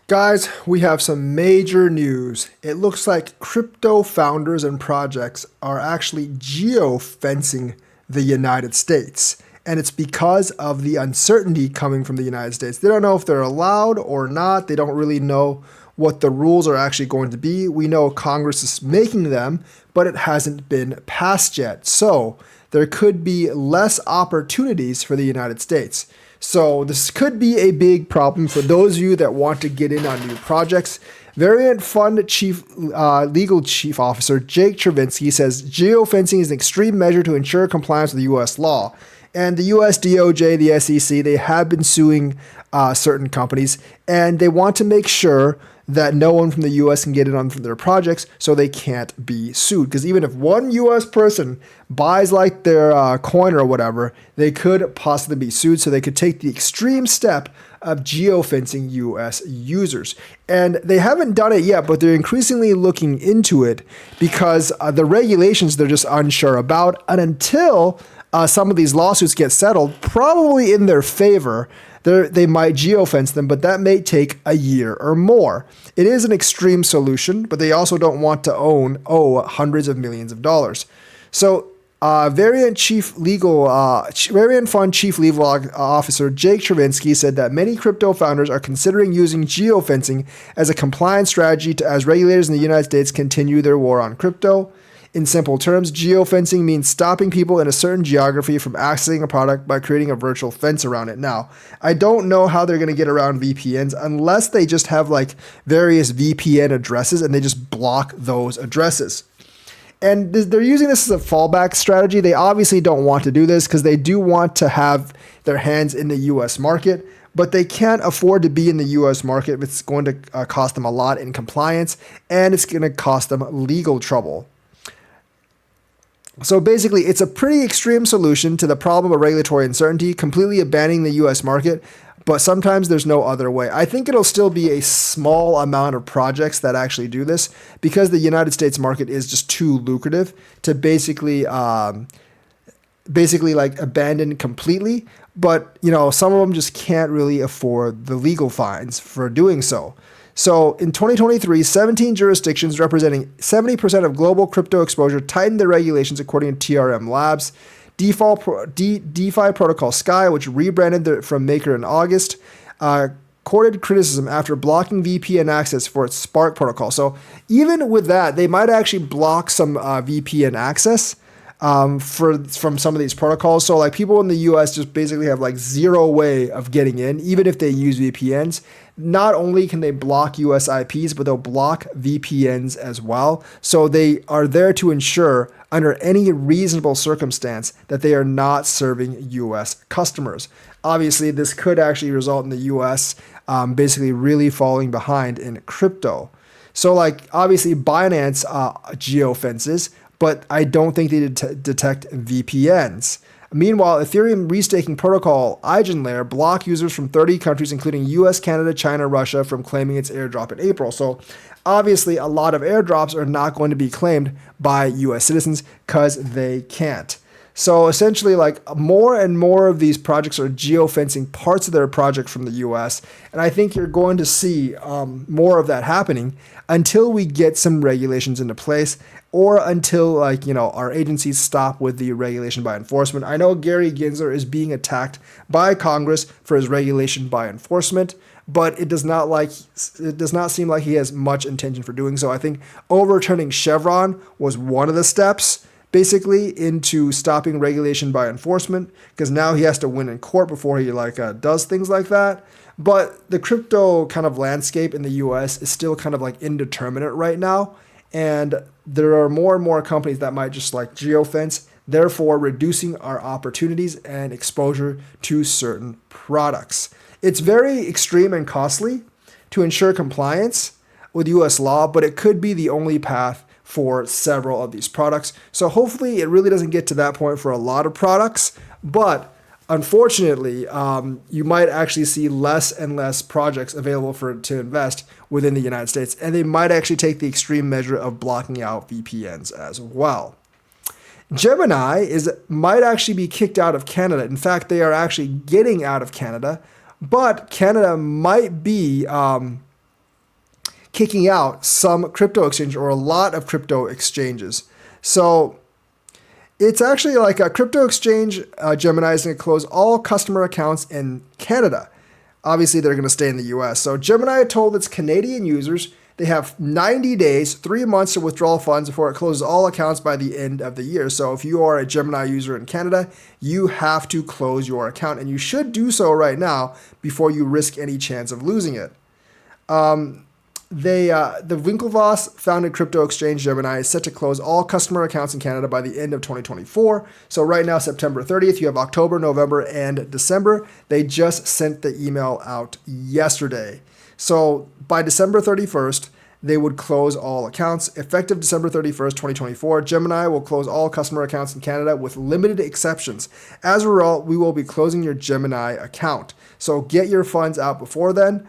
Guys, we have some major news. It looks like crypto founders and projects are actually geo-fencing the United States. And it's because of the uncertainty coming from the United States. They don't know if they're allowed or not. They don't really know what the rules are actually going to be. We know Congress is making them, but it hasn't been passed yet. So there could be less opportunities for the United States. So this could be a big problem for those of you that want to get in on new projects. Variant Fund Legal Chief Officer Jake Chervinsky says geofencing is an extreme measure to ensure compliance with U.S. law. And the U.S. DOJ, the SEC, they have been suing certain companies, and they want to make sure that no one from the U.S. can get in on their projects, so they can't be sued. Because even if one U.S. person buys like their coin or whatever, they could possibly be sued. So they could take the extreme step of geofencing U.S. users. And they haven't done it yet, but they're increasingly looking into it because the regulations they're just unsure about. And until some of these lawsuits get settled, probably in their favor, they might geofence them, but that may take a year or more. It is an extreme solution, but they also don't want to owe hundreds of millions of dollars. So Variant Fund Chief Legal Officer Jake Chervinsky said that many crypto founders are considering using geofencing as a compliance strategy as regulators in the United States continue their war on crypto. In simple terms, geofencing means stopping people in a certain geography from accessing a product by creating a virtual fence around it. Now, I don't know how they're going to get around VPNs unless they just have like various VPN addresses and they just block those addresses. And they're using this as a fallback strategy. They obviously don't want to do this because they do want to have their hands in the US market, but they can't afford to be in the US market. It's going to cost them a lot in compliance, and it's going to cost them legal trouble. So basically, it's a pretty extreme solution to the problem of regulatory uncertainty, completely abandoning the US market, but sometimes there's no other way. I think it'll still be a small amount of projects that actually do this because the United States market is just too lucrative to basically like abandon completely. But, some of them just can't really afford the legal fines for doing so. So in 2023, 17 jurisdictions representing 70% of global crypto exposure tightened their regulations according to TRM Labs. DeFi Protocol Sky, which rebranded from Maker in August, courted criticism after blocking VPN access for its Spark protocol. So even with that, they might actually block some VPN access from some of these protocols. So like people in the US just basically have like zero way of getting in, even if they use VPNs. Not only can they block US IPs, but they'll block VPNs as well. So they are there to ensure under any reasonable circumstance that they are not serving US customers. Obviously, this could actually result in the US basically really falling behind in crypto. So like obviously Binance geofences, but I don't think they detect VPNs. Meanwhile, Ethereum restaking protocol EigenLayer blocked users from 30 countries, including US, Canada, China, Russia, from claiming its airdrop in April. So obviously, a lot of airdrops are not going to be claimed by US citizens because they can't. So essentially, like more and more of these projects are geofencing parts of their project from the US. And I think you're going to see more of that happening until we get some regulations into place or until our agencies stop with the regulation by enforcement. I know Gary Gensler is being attacked by Congress for his regulation by enforcement, but it does not seem like he has much intention for doing so. I think overturning Chevron was one of the steps basically into stopping regulation by enforcement, because now he has to win in court before he does things like that. But the crypto kind of landscape in the US is still kind of like indeterminate right now. And there are more and more companies that might just like geofence, therefore reducing our opportunities and exposure to certain products. It's very extreme and costly to ensure compliance with US law, but it could be the only path for several of these products. So hopefully it really doesn't get to that point for a lot of products, but unfortunately, you might actually see less and less projects available to invest within the United States, and they might actually take the extreme measure of blocking out VPNs as well. Gemini might actually be kicked out of Canada. In fact, they are actually getting out of Canada, but Canada might be kicking out some crypto exchange or a lot of crypto exchanges. So it's actually like a crypto exchange. Gemini is going to close all customer accounts in Canada. Obviously, they're going to stay in the US. So Gemini told its Canadian users they have 90 days, 3 months to withdraw funds before it closes all accounts by the end of the year. So if you are a Gemini user in Canada, you have to close your account, and you should do so right now before you risk any chance of losing it. The Winklevoss founded crypto exchange Gemini is set to close all customer accounts in Canada by the end of 2024. So right now, September 30th, you have October, November, and December. They just sent the email out yesterday. So by December 31st, they would close all accounts. Effective December 31st, 2024, Gemini will close all customer accounts in Canada with limited exceptions. As a result, we will be closing your Gemini account. So get your funds out before then.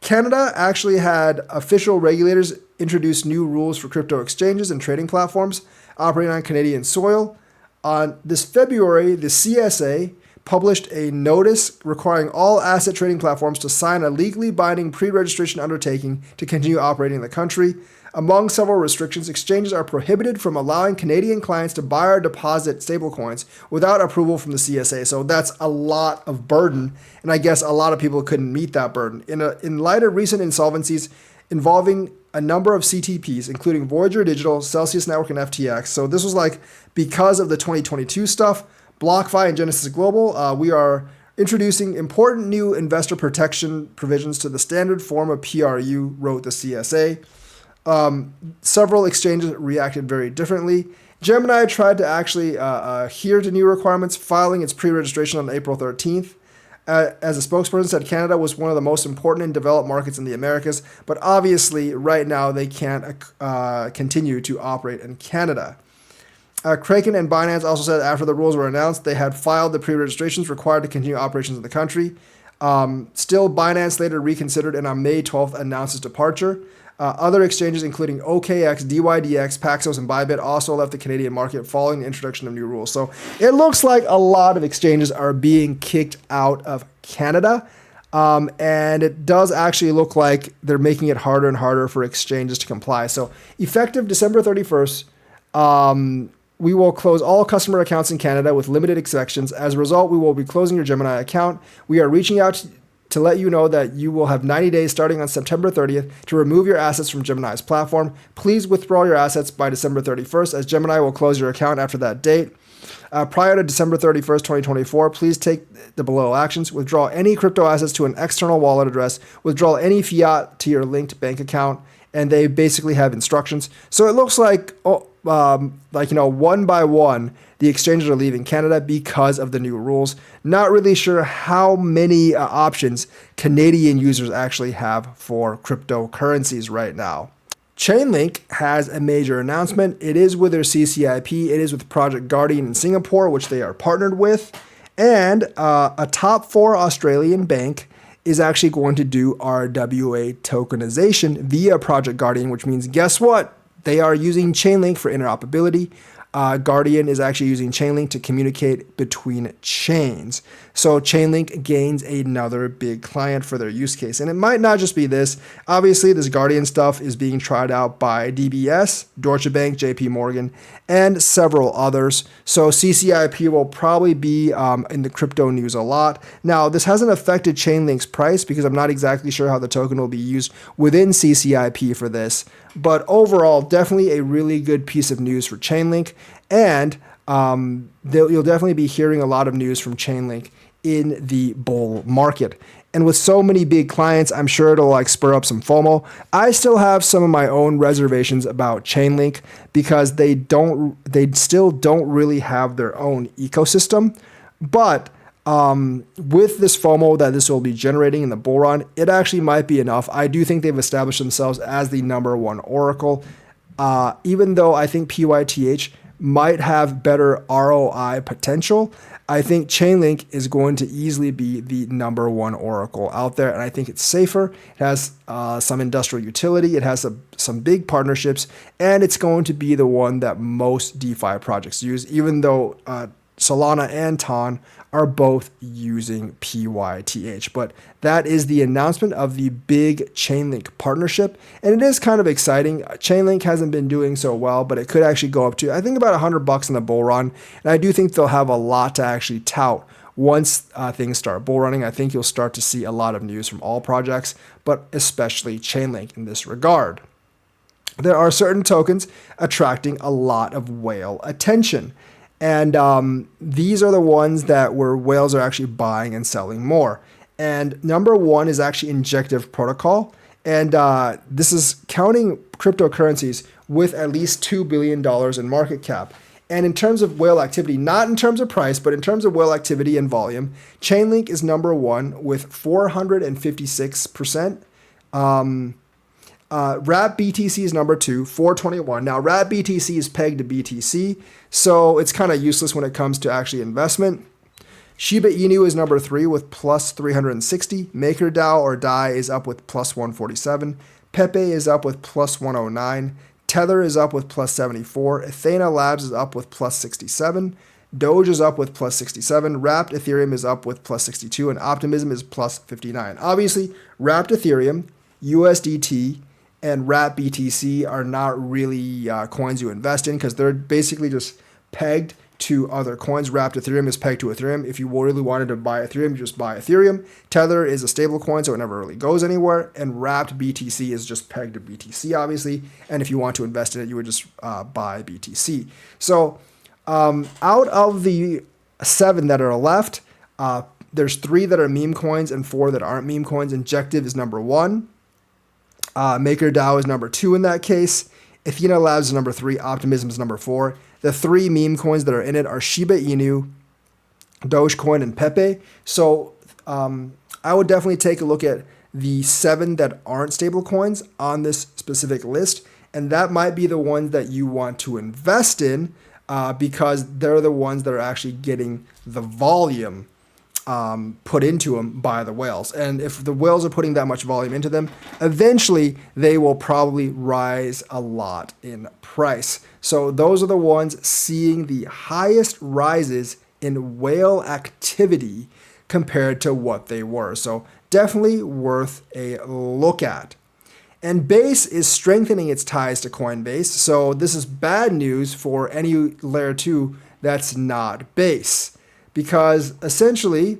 Canada actually had official regulators introduce new rules for crypto exchanges and trading platforms operating on Canadian soil. On this February, the CSA published a notice requiring all asset trading platforms to sign a legally binding pre-registration undertaking to continue operating in the country. Among several restrictions, exchanges are prohibited from allowing Canadian clients to buy or deposit stablecoins without approval from the CSA. So that's a lot of burden, and I guess a lot of people couldn't meet that burden. In light of recent insolvencies involving a number of CTPs, including Voyager Digital, Celsius Network, and FTX. So this was like because of the 2022 stuff, BlockFi and Genesis Global, we are introducing important new investor protection provisions to the standard form of PRU, wrote the CSA. Several exchanges reacted very differently. Gemini tried to actually adhere to new requirements, filing its pre-registration on April 13th. As a spokesperson said, Canada was one of the most important and developed markets in the Americas, but obviously right now they can't continue to operate in Canada. Kraken and Binance also said after the rules were announced, they had filed the pre-registrations required to continue operations in the country. Still, Binance later reconsidered and on May 12th announced its departure. Other exchanges, including OKX, DYDX, Paxos, and Bybit, also left the Canadian market following the introduction of new rules. So it looks like a lot of exchanges are being kicked out of Canada. And it does actually look like they're making it harder and harder for exchanges to comply. So effective December 31st, we will close all customer accounts in Canada with limited exceptions. As a result, we will be closing your Gemini account. We are reaching out to let you know that you will have 90 days starting on September 30th to remove your assets from Gemini's platform. Please withdraw your assets by December 31st, as Gemini will close your account after that date. Prior to December 31st, 2024, please take the below actions. Withdraw any crypto assets to an external wallet address. Withdraw any fiat to your linked bank account. And they basically have instructions. So it looks like, one by one, the exchanges are leaving Canada because of the new rules. Not really sure how many options Canadian users actually have for cryptocurrencies right now. Chainlink has a major announcement. It is with their CCIP. It is with Project Guardian in Singapore, which they are partnered with. And a top 4 Australian bank is actually going to do RWA tokenization via Project Guardian, which means, guess what? They are using Chainlink for interoperability. Guardian is actually using Chainlink to communicate between chains. So Chainlink gains another big client for their use case. And it might not just be this. Obviously, this Guardian stuff is being tried out by DBS, Deutsche Bank, JP Morgan, and several others. So CCIP will probably be in the crypto news a lot. Now, this hasn't affected Chainlink's price because I'm not exactly sure how the token will be used within CCIP for this. But overall, definitely a really good piece of news for Chainlink. And you'll definitely be hearing a lot of news from Chainlink in the bull market. And with so many big clients, I'm sure it'll spur up some FOMO. I still have some of my own reservations about Chainlink because they still don't really have their own ecosystem. But with this FOMO that this will be generating in the bull run, it actually might be enough. I do think they've established themselves as the number one oracle, even though I think PYTH might have better ROI potential. I think Chainlink is going to easily be the number one oracle out there, and I think it's safer. It has some industrial utility. It has some big partnerships, and it's going to be the one that most DeFi projects use, even though Solana and Ton are both using PYTH. But that is the announcement of the big Chainlink partnership. And it is kind of exciting. Chainlink hasn't been doing so well, but it could actually go up to, I think, about $100 in the bull run. And I do think they'll have a lot to actually tout once things start bull running. I think you'll start to see a lot of news from all projects, but especially Chainlink in this regard. There are certain tokens attracting a lot of whale attention. And these are the ones that where whales are actually buying and selling more. And number one is actually Injective Protocol. And this is counting cryptocurrencies with at least $2 billion in market cap. And in terms of whale activity, not in terms of price, but in terms of whale activity and volume, Chainlink is number one with 456%. Wrap BTC is number two, 421. Now, Wrap BTC is pegged to BTC, so it's kind of useless when it comes to actually investment. Shiba Inu is number three with plus 360. MakerDAO or DAI is up with plus 147. Pepe is up with plus 109. Tether is up with plus 74. Athena Labs is up with plus 67. Doge is up with plus 67. Wrapped Ethereum is up with plus 62. And Optimism is plus 59. Obviously, Wrapped Ethereum, USDT, and Wrap BTC are not really coins you invest in because they're basically just pegged to other coins. Wrapped Ethereum is pegged to Ethereum. If you really wanted to buy Ethereum, you just buy Ethereum. Tether is a stable coin, so it never really goes anywhere. And Wrapped BTC is just pegged to BTC, obviously. And if you want to invest in it, you would just buy BTC. So out of the 7 that are left, there's 3 that are meme coins and 4 that aren't meme coins. Injective is number 1. MakerDAO is number 2 in that case. Athena Labs is number 3. Optimism is number 4. The 3 meme coins that are in it are Shiba Inu, Dogecoin, and Pepe. So I would definitely take a look at the 7 that aren't stable coins on this specific list. And that might be the ones that you want to invest in because they're the ones that are actually getting the volume put into them by the whales. And if the whales are putting that much volume into them, eventually they will probably rise a lot in price. So those are the ones seeing the highest rises in whale activity compared to what they were. So definitely worth a look at. And Base is strengthening its ties to Coinbase. So this is bad news for any layer 2 that's not Base. Because essentially,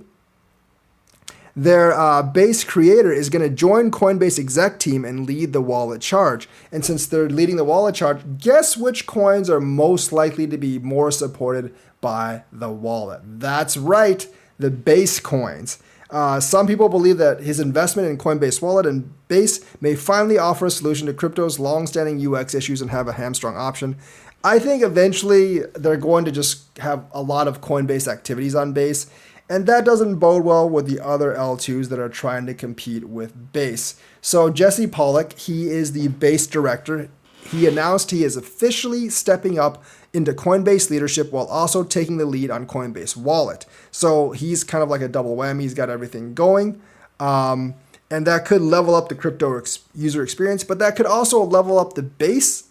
their Base creator is going to join Coinbase exec team and lead the wallet charge. And since they're leading the wallet charge, guess which coins are most likely to be more supported by the wallet? That's right, the Base coins. Some people believe that his investment in Coinbase Wallet and Base may finally offer a solution to crypto's long-standing UX issues and have a hamstrung option. I think eventually they're going to just have a lot of Coinbase activities on Base, and that doesn't bode well with the other L2s that are trying to compete with Base. So Jesse Pollock, he is the Base director. He announced he is officially stepping up into Coinbase leadership while also taking the lead on Coinbase Wallet. So he's kind of like a double whammy. He's got everything going. And that could level up the crypto user experience, but that could also level up the Base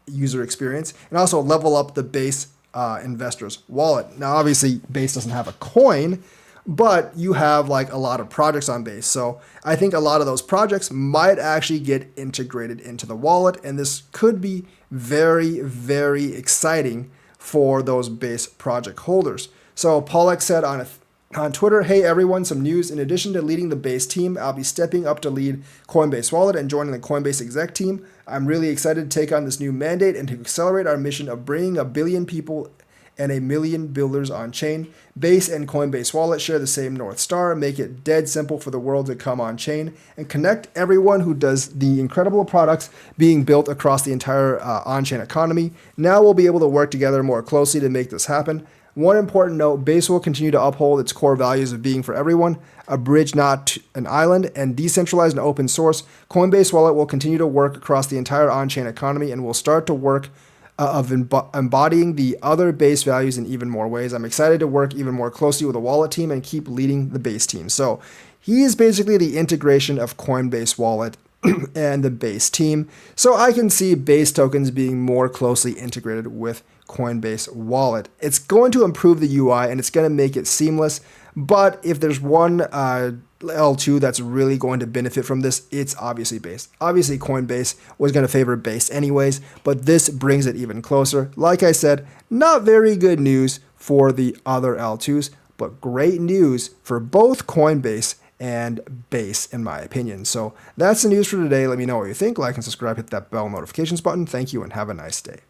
user experience and also level up the Base investors wallet. Now, obviously, Base doesn't have a coin, but you have like a lot of projects on Base. So I think a lot of those projects might actually get integrated into the wallet, and this could be very, very exciting for those Base project holders. So Pollock said on Twitter, "Hey everyone, some news. In addition to leading the Base team, I'll be stepping up to lead Coinbase Wallet and joining the Coinbase exec team. I'm really excited to take on this new mandate and to accelerate our mission of bringing 1 billion people and 1 million builders on chain. Base and Coinbase Wallet share the same North Star, make it dead simple for the world to come on chain, and connect everyone who does the incredible products being built across the entire on-chain economy. Now we'll be able to work together more closely to make this happen. One important note, Base will continue to uphold its core values of being for everyone, a bridge not an island, and decentralized and open source. Coinbase Wallet will continue to work across the entire on-chain economy and will start to work of embodying the other Base values in even more ways. I'm excited to work even more closely with the Wallet team and keep leading the Base team." So he is basically the integration of Coinbase Wallet and the Base team. So I can see Base tokens being more closely integrated with Coinbase wallet. It's going to improve the UI and it's going to make it seamless. But if there's one L2 that's really going to benefit from this, it's obviously Base. Obviously, Coinbase was going to favor Base anyways, but this brings it even closer. Like I said, not very good news for the other L2s, but great news for both Coinbase and Base, in my opinion. So that's the news for today. Let me know what you think. Like and subscribe, hit that bell notifications button. Thank you and have a nice day.